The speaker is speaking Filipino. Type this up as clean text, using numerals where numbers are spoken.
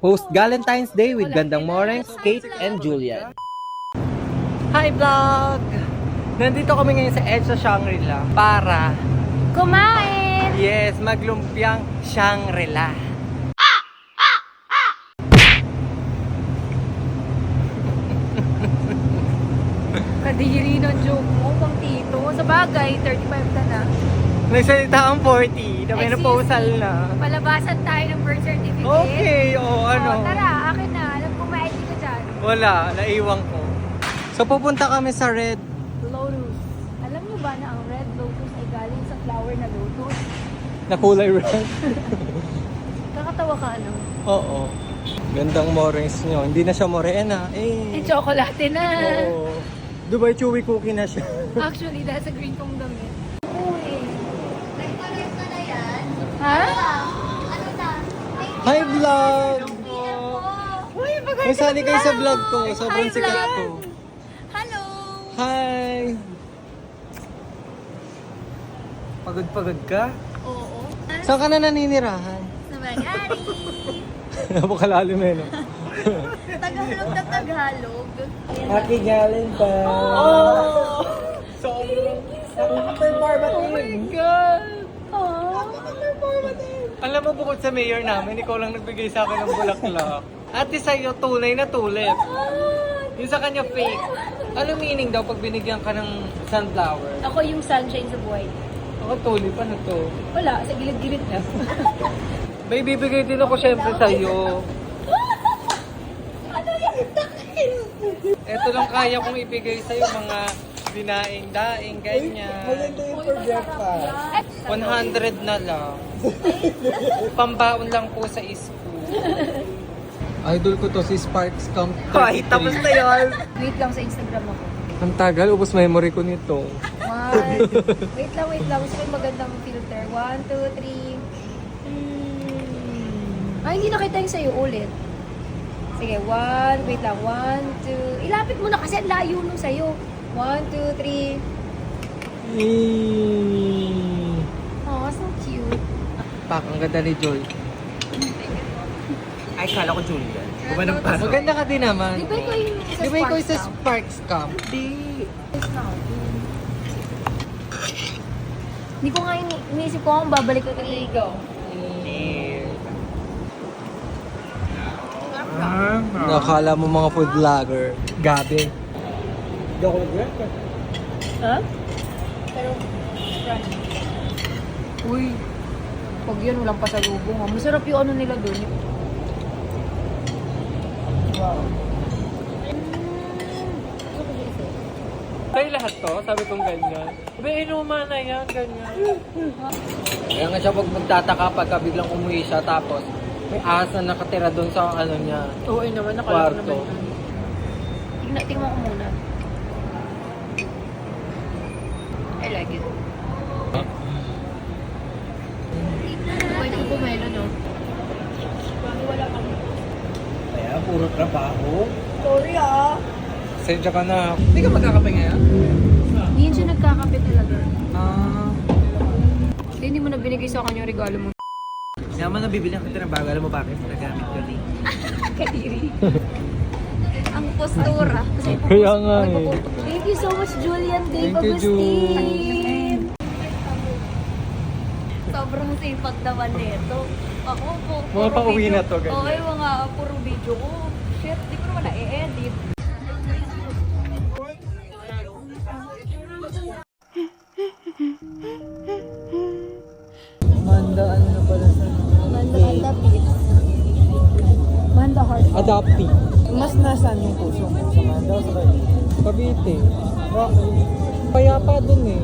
Post Valentine's Day with Gandang Moreng, Kate, and Julian. Hi vlog! Nandito kami ngayon sa Edge sa Shangri-La para kumain! yes, maglumpiang Shangri-La. Kadiri ng joke mo, pang tito. Sa bagay, 35 ka na. Nagsalita ang 40, na may proposal na. Palabasan tayo ng birth certificate. Okay, ano? Oh, tara, akin na. Alam ko may ID ka dyan. Wala, naiwan ko. So pupunta kami sa Red. Lotus. Alam niyo ba na ang red lotus ay galing sa flower na lotus? Na kulay red. Kakatawa ka, ano? Oo. Gandang morens nyo. Hindi na siya morena. Eh, chocolate na. Oo. Dubai chewy cookie na siya. Actually, dahil sa green kong damit. Uy. Nag-color ka na yan? Ha? Ano na? Hi vlog! Uy, May sali kayo sa vlog ko. Sobrang Hi, sikat vlog. ko. Hello! Hi! Pagod-pagod ka? Oo. Saan ka na naninirahan? Sa Bagari. Napakalalim eh, no? Tagalog na Tagalog. Happy Valentine! Oh! Sobrang nakaka-performative! God! Oh. Alam mo, bukod sa mayor namin, ikaw lang nagbigay sa akin ng bulaklak. Ate sa'yo, tunay na tulip. Yung sa kanya, fake. Ano meaning daw pag binigyan ka ng sunflower? Ako yung sunshine sa buhay. Ako, tulip. Ano to? Wala, sa gilid-gilid na. May bibigay din ako syempre sa'yo. Ano yan? Ito lang kaya kong ibigay sa'yo, mga dinaing-daing, ganyan. Maganda yung for breakfast. 100 na lang. Pambaon lang po sa school. Idol ko to, si Sparks Camp 33. Hoy, tapos na yun. Wait lang sa Instagram ako. Ang tagal, ubos memory ko nito. Wait lang, wait lang. Gusto ko yung magandang filter. 1, 2, 3. Ay, hindi nakita yung sa'yo ulit. Sige, 1. Wait lang. 1, 2. Ilapit mo na kasi ang layo nung sa'yo. 1, 2, 3. Oh, so cute. Pak, ang ganda ni Joy. Ay, kala ko Julian. Gumanong pa. Maganda ka din naman. Di ba ikaw yung sa Di ba ikaw sa Sparks Sparks Camp? Di. Hindi ko nga iniisip ko kung babalik ko kay ikaw. Nakala mo mga food vlogger. Gabi. Hindi ako nag-breakfast. Ha? Pero, uy, pag yan, walang pasalubong. Ha? Masarap yung ano nila doon. Wow. Tayo lahat to, sabi kong ganyan. Sabi, inuma na yan, ganyan. Kaya nga siya pag magtataka pagka biglang umuwi siya, tapos may asa nakatira doon sa ano niya. Oo, naman. Kwarto. Tingnan ko muna. I like it. Pwede ko pumelo, no? Wala kami. Kaya, puro trabaho. Sorry, ah. Sensya ka na. Hindi ka magkakape ngayon? Hindi siya nagkakape talaga. Ah. Hindi mo na binigay sa kanya yung regalo mo. Naman nabibilang kita ng bago. Alam mo bakit? Nagamit ko rin. Kadiri. Ang postura. Kasi Kaya nga eh. Thank you so much, Julian. Dave Thank you, Agustin. Sobrang sipag naman nito. Ako po. Mga pauwi na to, ganyan. Okay, mga puro video ko. Shit, di ko naman na-edit. Mandaan na pala sa Manda beat. Manda heart. Adopti. Mas nasaan yung puso mo? Sa Manda o sa Cavite? Cavite. Bakit? Payapa dun eh.